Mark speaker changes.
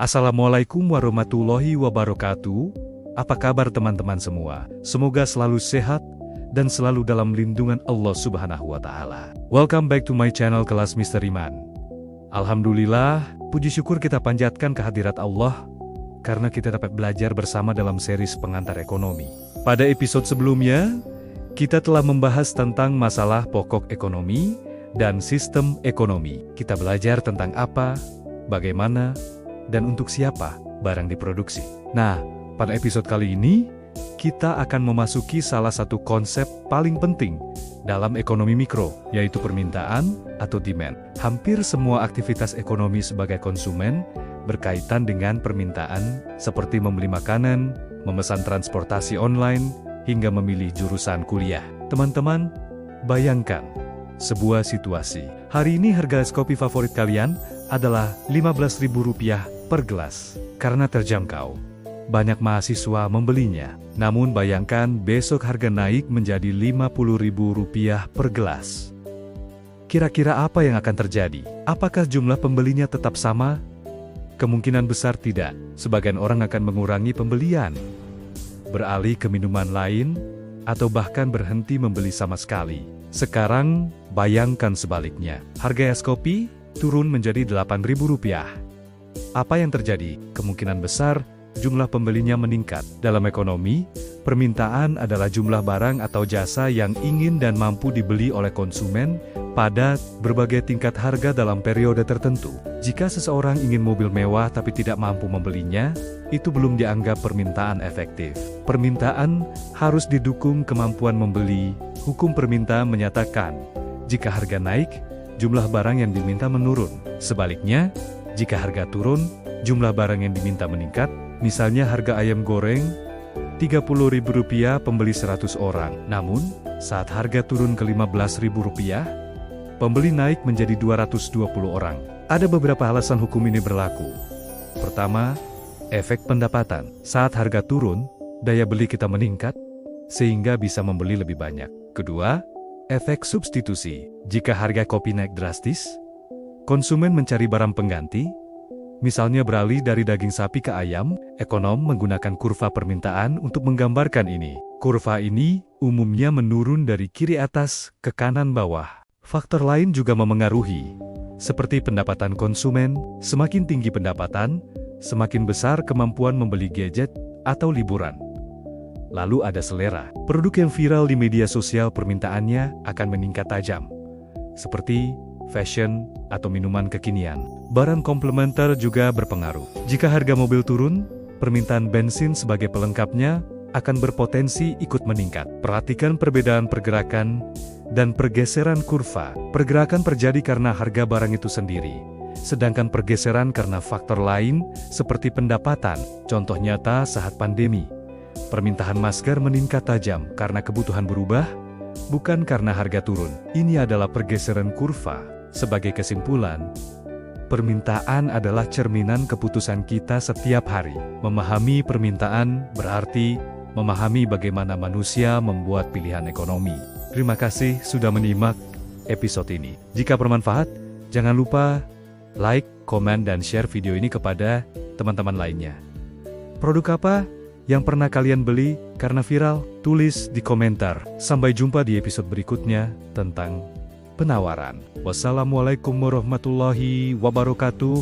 Speaker 1: Assalamualaikum warahmatullahi wabarakatuh. Apa kabar teman-teman semua? Semoga selalu sehat dan selalu dalam lindungan Allah Subhanahu wa Ta'ala. Welcome back to my channel Kelas Misteri Man. Alhamdulillah, puji syukur kita panjatkan kehadirat Allah karena kita dapat belajar bersama dalam series pengantar ekonomi. Pada episode sebelumnya, kita telah membahas tentang masalah pokok ekonomi dan sistem ekonomi. Kita belajar tentang apa, bagaimana, dan untuk siapa barang diproduksi. Nah, pada episode kali ini, kita akan memasuki salah satu konsep paling penting dalam ekonomi mikro, yaitu permintaan atau demand. Hampir semua aktivitas ekonomi sebagai konsumen berkaitan dengan permintaan, seperti membeli makanan, memesan transportasi online, hingga memilih jurusan kuliah. Teman-teman, bayangkan sebuah situasi. Hari ini harga es kopi favorit kalian adalah Rp15.000 per gelas. Karena terjangkau, banyak mahasiswa membelinya. Namun bayangkan besok harga naik menjadi Rp50.000 per gelas. Kira-kira apa yang akan terjadi? Apakah jumlah pembelinya tetap sama? Kemungkinan besar tidak. Sebagian orang akan mengurangi pembelian, beralih ke minuman lain, atau bahkan berhenti membeli sama sekali. Sekarang, bayangkan sebaliknya. Harga es kopi turun menjadi Rp8.000. Apa yang terjadi? Kemungkinan besar, jumlah pembelinya meningkat. Dalam ekonomi, permintaan adalah jumlah barang atau jasa yang ingin dan mampu dibeli oleh konsumen pada berbagai tingkat harga dalam periode tertentu. Jika seseorang ingin mobil mewah tapi tidak mampu membelinya, itu belum dianggap permintaan efektif. Permintaan harus didukung kemampuan membeli. Hukum permintaan menyatakan, jika harga naik, jumlah barang yang diminta menurun. Sebaliknya, jika harga turun, jumlah barang yang diminta meningkat. Misalnya harga ayam goreng Rp30.000, pembeli 100 orang. Namun, saat harga turun ke Rp15.000, pembeli naik menjadi 220 orang. Ada beberapa alasan hukum ini berlaku. Pertama, efek pendapatan. Saat harga turun, daya beli kita meningkat, sehingga bisa membeli lebih banyak. Kedua, efek substitusi. Jika harga kopi naik drastis, konsumen mencari barang pengganti, misalnya beralih dari daging sapi ke ayam. Ekonom menggunakan kurva permintaan untuk menggambarkan ini. Kurva ini umumnya menurun dari kiri atas ke kanan bawah. Faktor lain juga memengaruhi, seperti pendapatan konsumen. Semakin tinggi pendapatan, semakin besar kemampuan membeli gadget atau liburan. Lalu ada selera. Produk yang viral di media sosial permintaannya akan meningkat tajam, seperti fashion atau minuman kekinian. Barang komplementer juga berpengaruh. Jika harga mobil turun, permintaan bensin sebagai pelengkapnya akan berpotensi ikut meningkat. Perhatikan perbedaan pergerakan dan pergeseran kurva. Pergerakan terjadi karena harga barang itu sendiri, sedangkan pergeseran karena faktor lain seperti pendapatan. Contoh nyata saat pandemi, permintaan masker meningkat tajam karena kebutuhan berubah, bukan karena harga turun. Ini adalah pergeseran kurva. Sebagai kesimpulan, permintaan adalah cerminan keputusan kita setiap hari. Memahami permintaan berarti memahami bagaimana manusia membuat pilihan ekonomi. Terima kasih sudah menyimak episode ini. Jika bermanfaat, jangan lupa like, komen, dan share video ini kepada teman-teman lainnya. Produk apa yang pernah kalian beli karena viral? Tulis di komentar. Sampai jumpa di episode berikutnya tentang penawaran. Wassalamualaikum warahmatullahi wabarakatuh.